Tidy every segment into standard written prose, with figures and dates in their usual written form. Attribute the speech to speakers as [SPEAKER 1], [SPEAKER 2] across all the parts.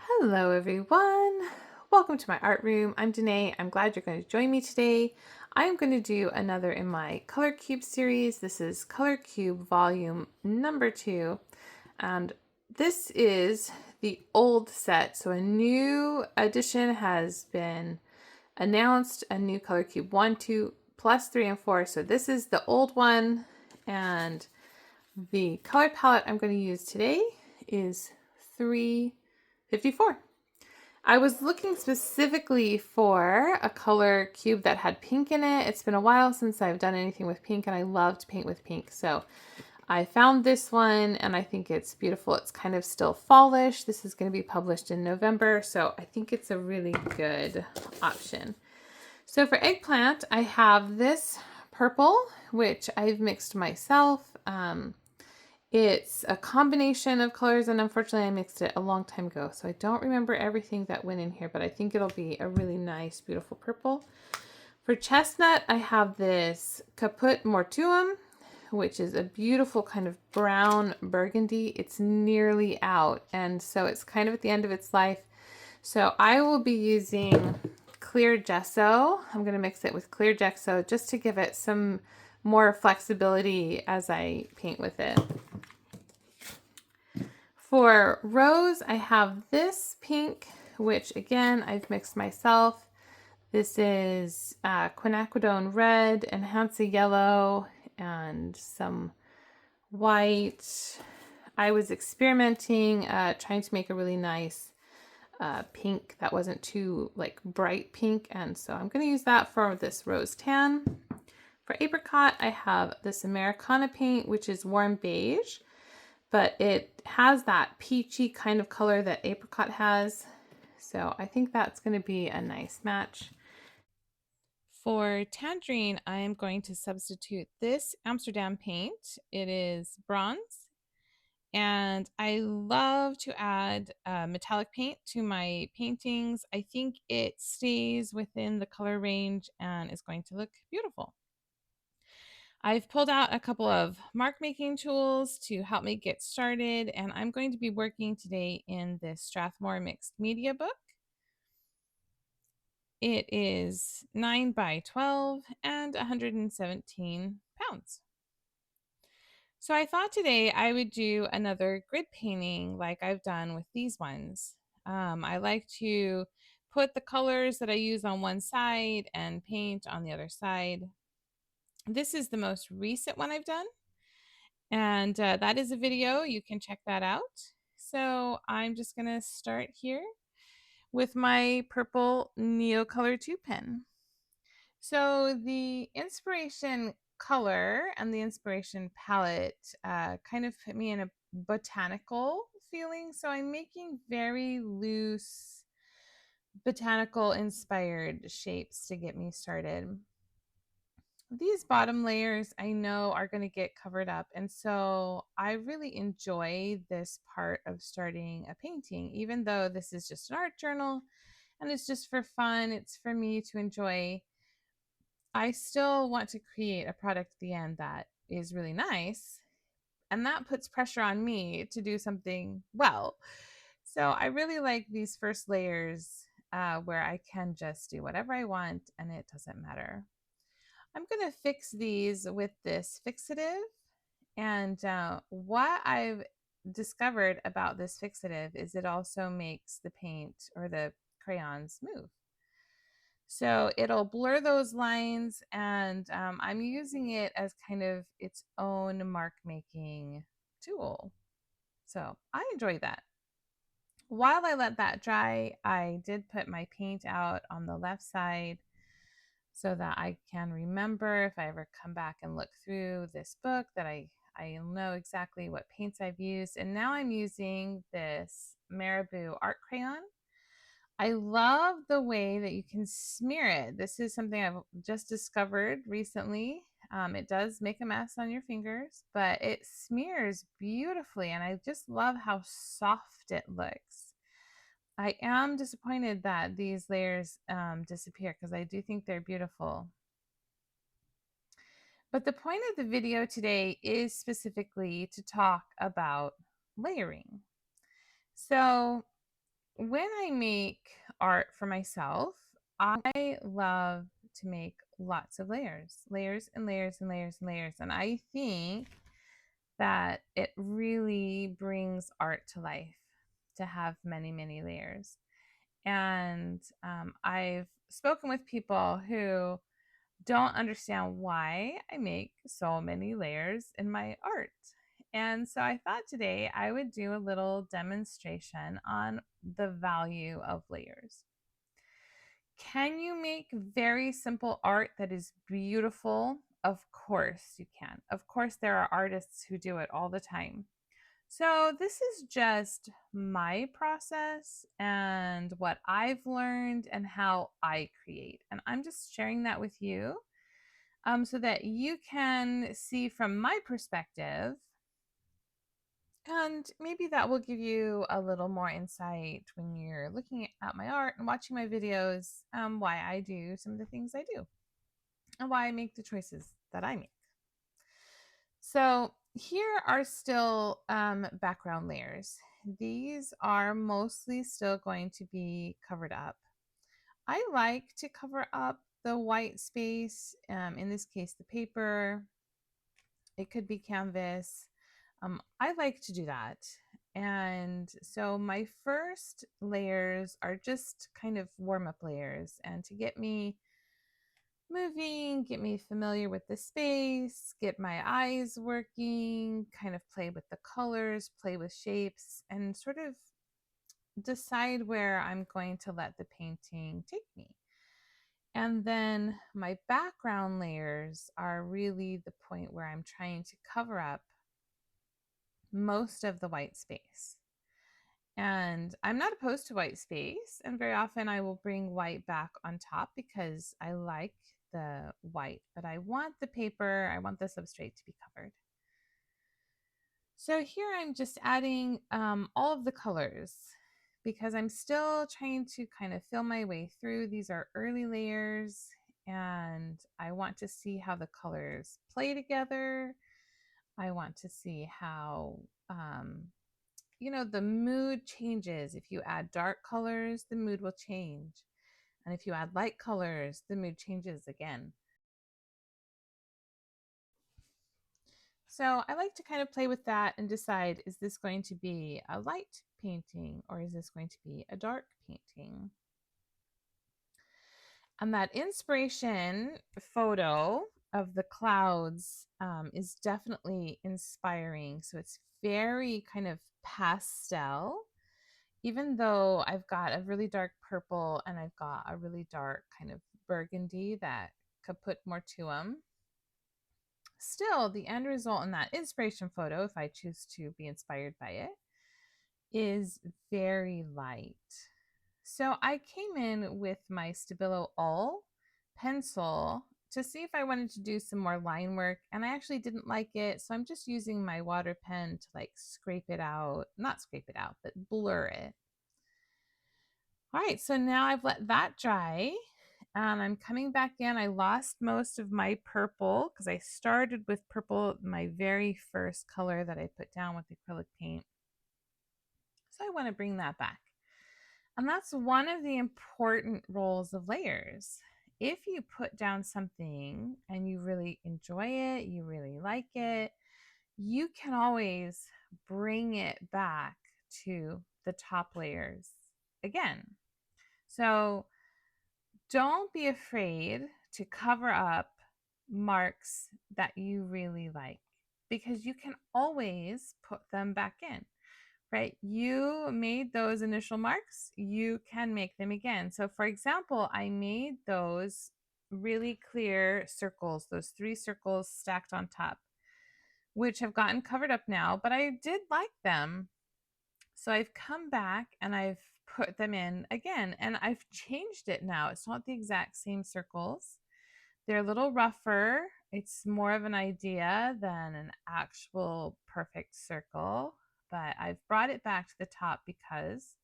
[SPEAKER 1] Hello everyone! Welcome to my art room. I'm Danae. I'm glad you're going to join me today. I'm going to do another in my Color Cube series. This is Color Cube volume number 2. And this is the old set. So a new edition has been announced, a new Color Cube 1, 2, plus 3, and 4. So this is the old one. And the color palette I'm going to use today is 354. I was looking specifically for a color cube that had pink in it. It's been a while since I've done anything with pink, and I love to paint with pink. So I found this one, and I think it's beautiful. It's kind of still fallish. This is going to be published in November, so I think it's a really good option. So for eggplant, I have this purple, which I've mixed myself. It's a combination of colors, and unfortunately I mixed it a long time ago, so I don't remember everything that went in here, but I think it'll be a really nice, beautiful purple. For chestnut, I have this Caput Mortuum, which is a beautiful kind of brown burgundy. It's nearly out, and so it's kind of at the end of its life. So I will be using clear gesso. I'm going to mix it with clear gesso just to give it some more flexibility as I paint with it. For rose, I have this pink, which again, I've mixed myself. This is quinacridone red and Hansa yellow and some white. I was experimenting, trying to make a really nice pink that wasn't too like bright pink, and so I'm going to use that for this rose tan. For apricot, I have this Americana paint, which is warm beige, but it has that peachy kind of color that apricot has. So I think that's going to be a nice match. For tangerine, I am going to substitute this Amsterdam paint. It is bronze, and I love to add metallic paint to my paintings. I think it stays within the color range and is going to look beautiful. I've pulled out a couple of mark making tools to help me get started, and I'm going to be working today in this Strathmore mixed media book. It is 9 by 12 and 117 pounds. So I thought today I would do another grid painting like I've done with these ones. I like to put the colors that I use on one side and paint on the other side. This is the most recent one I've done, and that is a video. You can check that out. So I'm just going to start here with my purple Neocolor 2 pen. So the inspiration color and the inspiration palette kind of put me in a botanical feeling. So I'm making very loose botanical inspired shapes to get me started. These bottom layers I know are going to get covered up, and so I really enjoy this part of starting a painting, even though this is just an art journal and it's just for fun. It's for me to enjoy. I still want to create a product at the end that is really nice, and that puts pressure on me to do something well. So I really like these first layers where I can just do whatever I want and it doesn't matter. I'm going to fix these with this fixative, and what I've discovered about this fixative is it also makes the paint or the crayons move. So it'll blur those lines, and I'm using it as kind of its own mark making tool. So I enjoy that. While I let that dry, I did put my paint out on the left side so that I can remember if I ever come back and look through this book that I know exactly what paints I've used. And now I'm using this Marabou art crayon. I love the way that you can smear it. This is something I've just discovered recently. It does make a mess on your fingers, but it smears beautifully, and I just love how soft it looks. I am disappointed that these layers disappear because I do think they're beautiful. But the point of the video today is specifically to talk about layering. So when I make art for myself, I love to make lots of layers, layers and layers and layers and layers. And I think that it really brings art to life to have many, many layers. And I've spoken with people who don't understand why I make so many layers in my art. And so I thought today I would do a little demonstration on the value of layers. Can you make very simple art that is beautiful? Of course you can. Of course, there are artists who do it all the time. So, this is just my process and what I've learned and how I create. And I'm just sharing that with you so that you can see from my perspective. And maybe that will give you a little more insight when you're looking at my art and watching my videos, why I do some of the things I do and why I make the choices that I make. So here are still background layers. These are mostly still going to be covered up. I like to cover up the white space, in this case, the paper. It could be canvas. I like to do that. And so my first layers are just kind of warm up layers and to get me moving, get me familiar with the space, get my eyes working, kind of play with the colors, play with shapes, and sort of decide where I'm going to let the painting take me. And then my background layers are really the point where I'm trying to cover up most of the white space. And I'm not opposed to white space, and very often I will bring white back on top because I like the white, but I want the paper, I want the substrate to be covered. So here I'm just adding all of the colors because I'm still trying to kind of feel my way through. These are early layers and I want to see how the colors play together. I want to see how the mood changes. If you add dark colors, the mood will change. And if you add light colors, the mood changes again. So I like to kind of play with that and decide, is this going to be a light painting or is this going to be a dark painting? And that inspiration photo of the clouds is definitely inspiring. So it's very kind of pastel, even though I've got a really dark purple and I've got a really dark kind of burgundy that could put more to them. Still, the end result in that inspiration photo, if I choose to be inspired by it, is very light. So I came in with my Stabilo All pencil to see if I wanted to do some more line work, and I actually didn't like it, so I'm just using my water pen to like scrape it out, not scrape it out, but blur it. All right, so now I've let that dry and I'm coming back in. I lost most of my purple because I started with purple, my very first color that I put down with acrylic paint. So I want to bring that back. And that's one of the important roles of layers. If you put down something and you really enjoy it, you really like it, you can always bring it back to the top layers again. So don't be afraid to cover up marks that you really like because you can always put them back in, right? You made those initial marks, you can make them again. So for example, I made those really clear circles, those 3 circles stacked on top, which have gotten covered up now, but I did like them. So I've come back and I've put them in again and I've changed it now. It's not the exact same circles. They're a little rougher. It's more of an idea than an actual perfect circle, but I've brought it back to the top because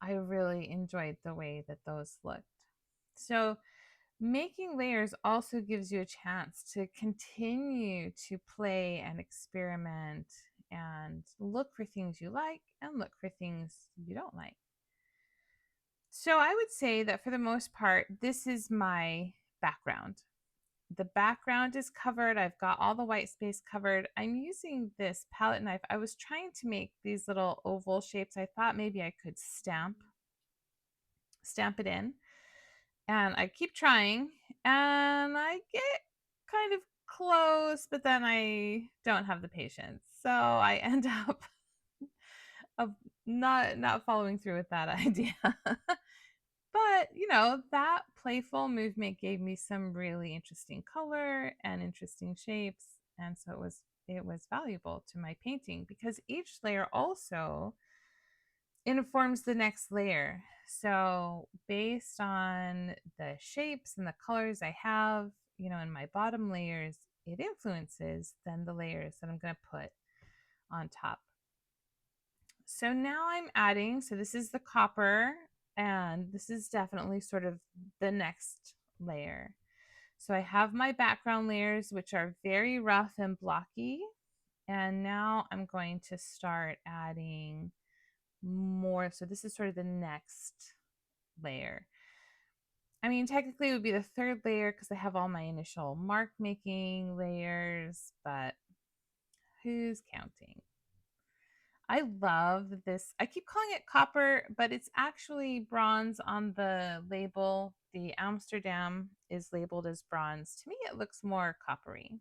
[SPEAKER 1] I really enjoyed the way that those looked. So making layers also gives you a chance to continue to play and experiment and look for things you like and look for things you don't like. So I would say that for the most part, this is my background. The background is covered. I've got all the white space covered. I'm using this palette knife. I was trying to make these little oval shapes. I thought maybe I could stamp it in. And I keep trying and I get kind of close, but then I don't have the patience. So I end up of not following through with that idea. But, that playful movement gave me some really interesting color and interesting shapes, and so it was valuable to my painting because each layer also informs the next layer. So, based on the shapes and the colors I have, in my bottom layers, it influences then the layers that I'm going to put on top. So now I'm adding, so this is the copper, and this is definitely sort of the next layer. So I have my background layers, which are very rough and blocky. And now I'm going to start adding more. So this is sort of the next layer. I mean, technically it would be the third layer because I have all my initial mark making layers, but who's counting? I love this. I keep calling it copper, but it's actually bronze on the label. The Amsterdam is labeled as bronze. To me, it looks more coppery.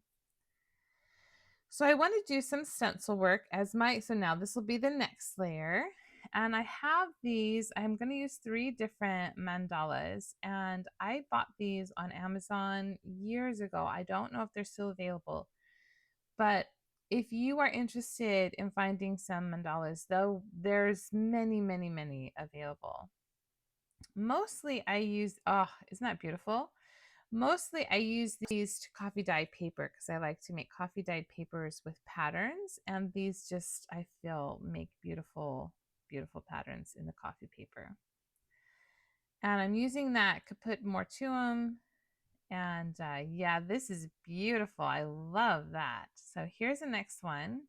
[SPEAKER 1] So I want to do some stencil work so now this will be the next layer. And I have these, I'm going to use 3 different mandalas. And I bought these on Amazon years ago. I don't know if they're still available. But if you are interested in finding some mandalas, though, there's many, many, many available. Mostly I use, oh, isn't that beautiful? Mostly I use these to coffee dye paper because I like to make coffee dyed papers with patterns. And these just, I feel, make beautiful, beautiful patterns in the coffee paper. And I'm using that to put more to them. And yeah, this is beautiful. I love that. So here's the next one.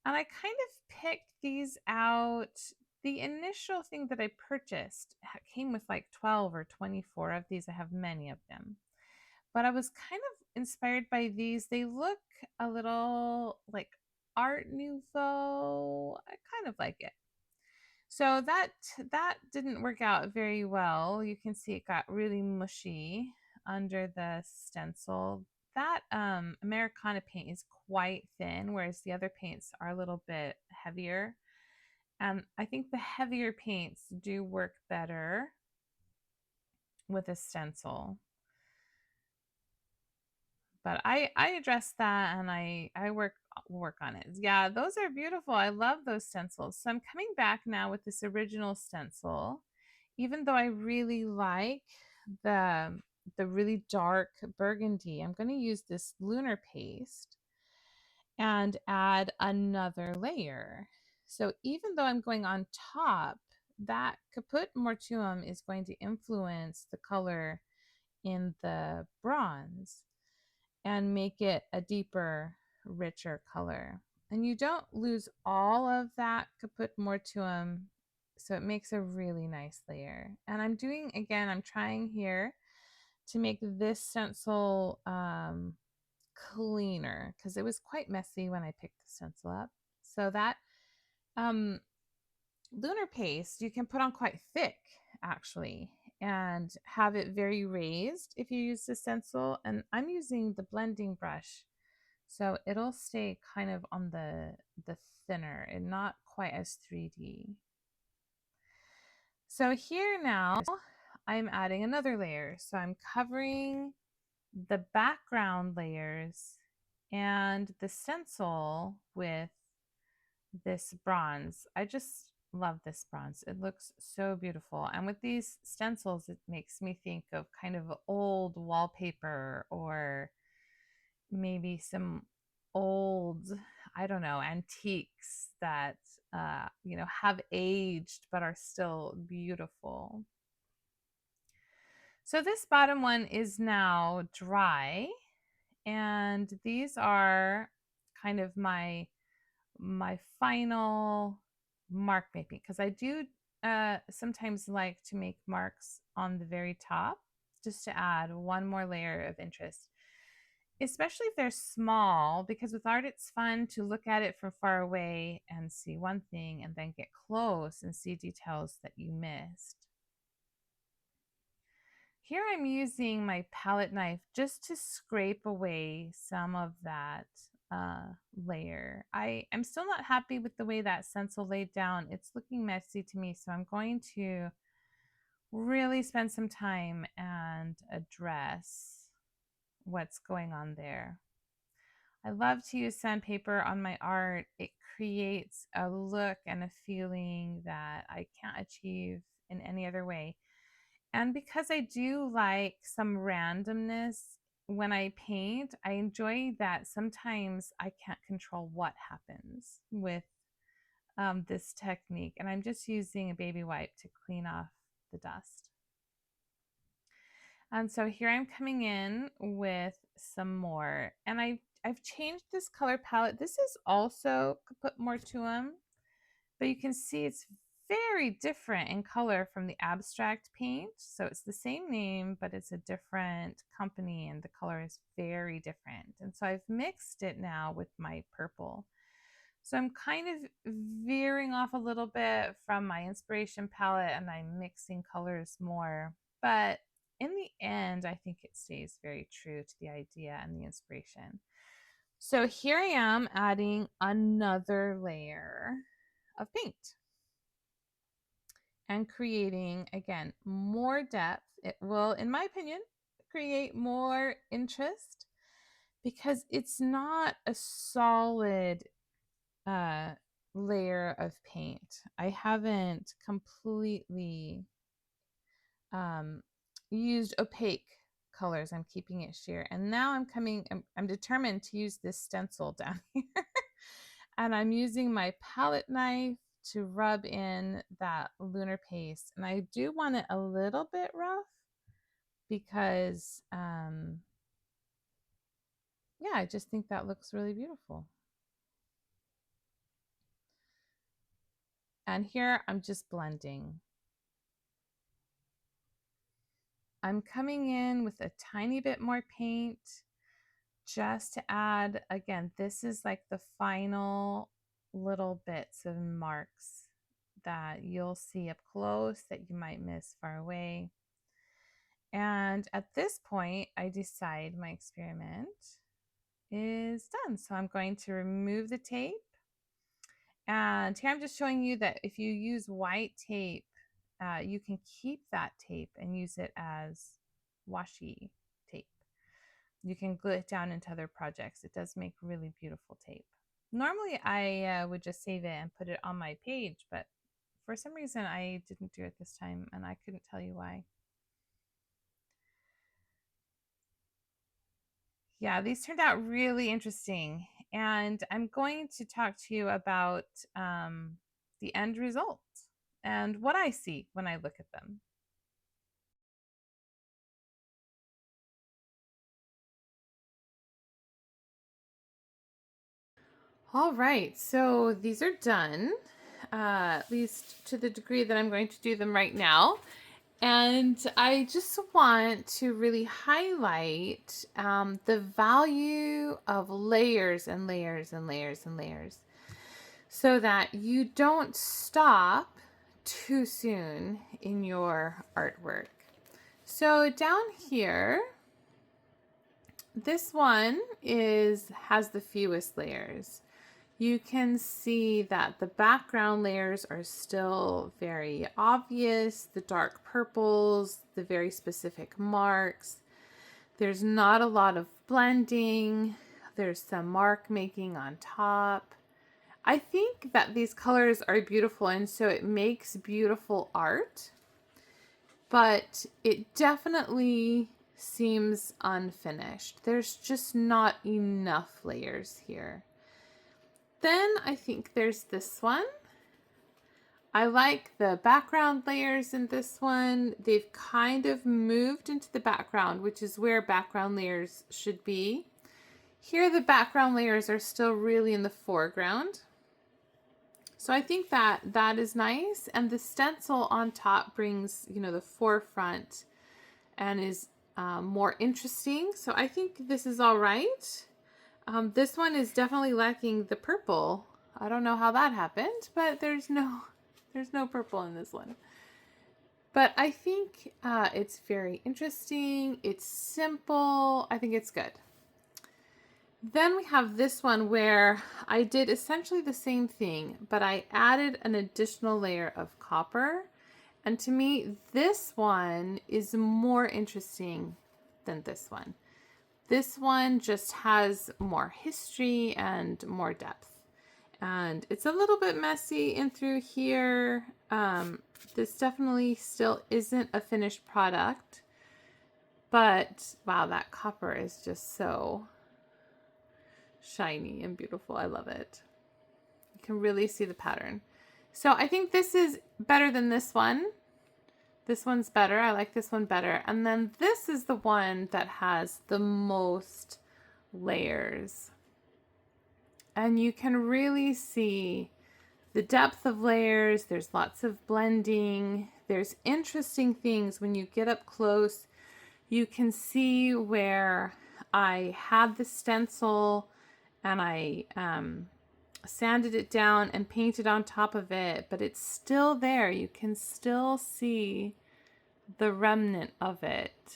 [SPEAKER 1] And I kind of picked these out. The initial thing that I purchased came with like 12 or 24 of these. I have many of them. But I was kind of inspired by these. They look a little like Art Nouveau. I kind of like it. So that didn't work out very well. You can see it got really mushy under the stencil. That Americana paint is quite thin, whereas the other paints are a little bit heavier. I think the heavier paints do work better with a stencil. But I address that and I work on it. Yeah, those are beautiful. I love those stencils. So I'm coming back now with this original stencil, even though I really like the the really dark burgundy. I'm going to use this lunar paste and add another layer. So even though I'm going on top, that Caput Mortuum is going to influence the color in the bronze and make it a deeper, richer color. And you don't lose all of that Caput Mortuum, so it makes a really nice layer. And I'm trying here to make this stencil cleaner because it was quite messy when I picked the stencil up. So that um, lunar paste you can put on quite thick actually and have it very raised if you use the stencil. And I'm using the blending brush, so it'll stay kind of on the thinner and not quite as 3D. So here now I'm adding another layer. So I'm covering the background layers and the stencil with this bronze. I just love this bronze. It looks so beautiful. And with these stencils, it makes me think of kind of old wallpaper or maybe some old, I don't know, antiques that, have aged but are still beautiful. So this bottom one is now dry. And these are kind of my final mark making because I do sometimes like to make marks on the very top just to add one more layer of interest, especially if they're small, because with art it's fun to look at it from far away and see one thing and then get close and see details that you missed. Here I'm using my palette knife just to scrape away some of that layer. I'm still not happy with the way that stencil laid down. It's looking messy to me, so I'm going to really spend some time and address what's going on there. I love to use sandpaper on my art. It creates a look and a feeling that I can't achieve in any other way. And because I do like some randomness when I paint, I enjoy that sometimes I can't control what happens with this technique. And I'm just using a baby wipe to clean off the dust. And so here I'm coming in with some more. And I've changed this color palette. This is also put more to them, but you can see it's very different in color from the abstract paint. So it's the same name, but it's a different company and the color is very different. And so I've mixed it now with my purple. So I'm kind of veering off a little bit from my inspiration palette and I'm mixing colors more. But in the end, I think it stays very true to the idea and the inspiration. So here I am adding another layer of paint and creating, again, more depth. It will, in my opinion, create more interest because it's not a solid layer of paint. I haven't completely used opaque colors. I'm keeping it sheer. And now I'm determined to use this stencil down here. And I'm using my palette knife to rub in that lunar paste. And I do want it a little bit rough because, yeah, I just think that looks really beautiful. And here I'm just blending. I'm coming in with a tiny bit more paint just to add, again, this is like the final little bits of marks that you'll see up close that you might miss far away. And at this point, I decide my experiment is done. So I'm going to remove the tape. And here I'm just showing you that if you use white tape, you can keep that tape and use it as washi tape. You can glue it down into other projects. It does make really beautiful tape. Normally, I would just save it and put it on my page, but for some reason, I didn't do it this time, and I couldn't tell you why. Yeah, these turned out really interesting, and I'm going to talk to you about the end result and what I see when I look at them. All right, so these are done, at least to the degree that I'm going to do them right now. And I just want to really highlight the value of layers and layers and layers and layers so that you don't stop too soon in your artwork. So down here, this one has the fewest layers. You can see that the background layers are still very obvious, the dark purples, the very specific marks. There's not a lot of blending. There's some mark making on top. I think that these colors are beautiful, and so it makes beautiful art, but it definitely seems unfinished. There's just not enough layers here. Then I think there's this one. I like the background layers in this one. They've kind of moved into the background, which is where background layers should be. Here the background layers are still really in the foreground. So I think that that is nice. And the stencil on top brings, the forefront and is more interesting. So I think this is all right. This one is definitely lacking the purple. I don't know how that happened, but there's no purple in this one. But I think it's very interesting. It's simple. I think it's good. Then we have this one where I did essentially the same thing, but I added an additional layer of copper. And to me, this one is more interesting than this one. This one just has more history and more depth. And it's a little bit messy in through here. This definitely still isn't a finished product. But wow, that copper is just so shiny and beautiful. I love it. You can really see the pattern. So I think this is better than this one. This one's better. I like this one better. And then this is the one that has the most layers. And you can really see the depth of layers. There's lots of blending. There's interesting things when you get up close. You can see where I had the stencil and I sanded it down and painted on top of it, but it's still there. You can still see the remnant of it.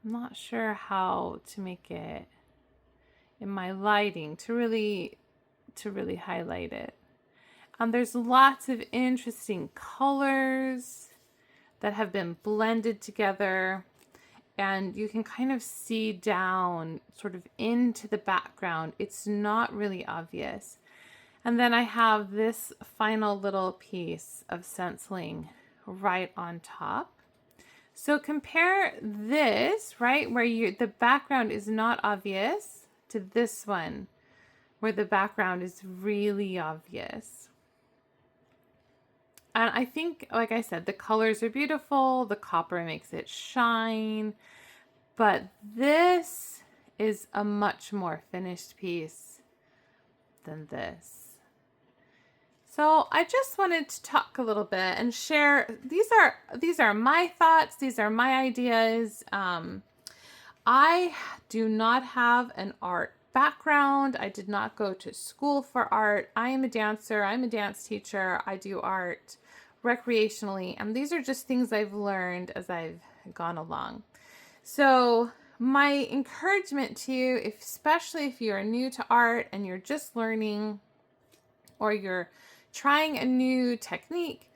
[SPEAKER 1] I'm not sure how to make it in my lighting to really highlight it. There's lots of interesting colors that have been blended together, and you can kind of see down sort of into the background. It's not really obvious. And then I have this final little piece of stenciling right on top. So compare this, right, where the background is not obvious, to this one where the background is really obvious. And I think, like I said, the colors are beautiful. The copper makes it shine. But this is a much more finished piece than this. So I just wanted to talk a little bit and share. These are my thoughts. These are my ideas. I do not have an art background. I did not go to school for art. I am a dancer. I'm a dance teacher. I do art recreationally, and these are just things I've learned as I've gone along. So my encouragement to you, especially if you're new to art and you're just learning, or you're trying a new technique,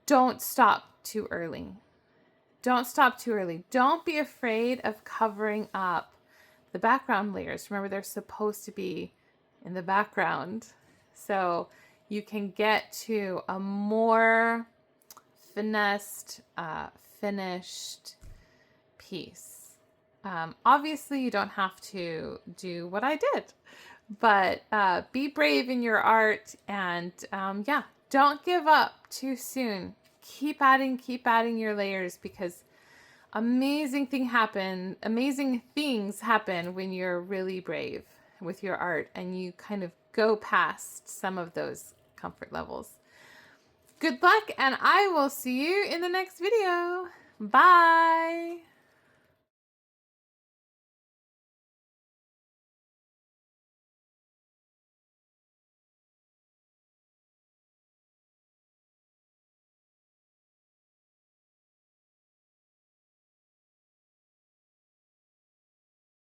[SPEAKER 1] don't stop too early. Don't stop too early. Don't be afraid of covering up the background layers. Remember, they're supposed to be in the background. So you can get to a more finessed, finished piece. Obviously, you don't have to do what I did, but be brave in your art, and yeah, don't give up too soon. Keep adding your layers, because amazing things happen when you're really brave with your art and you kind of go past some of those comfort levels. Good luck, and I will see you in the next video. Bye.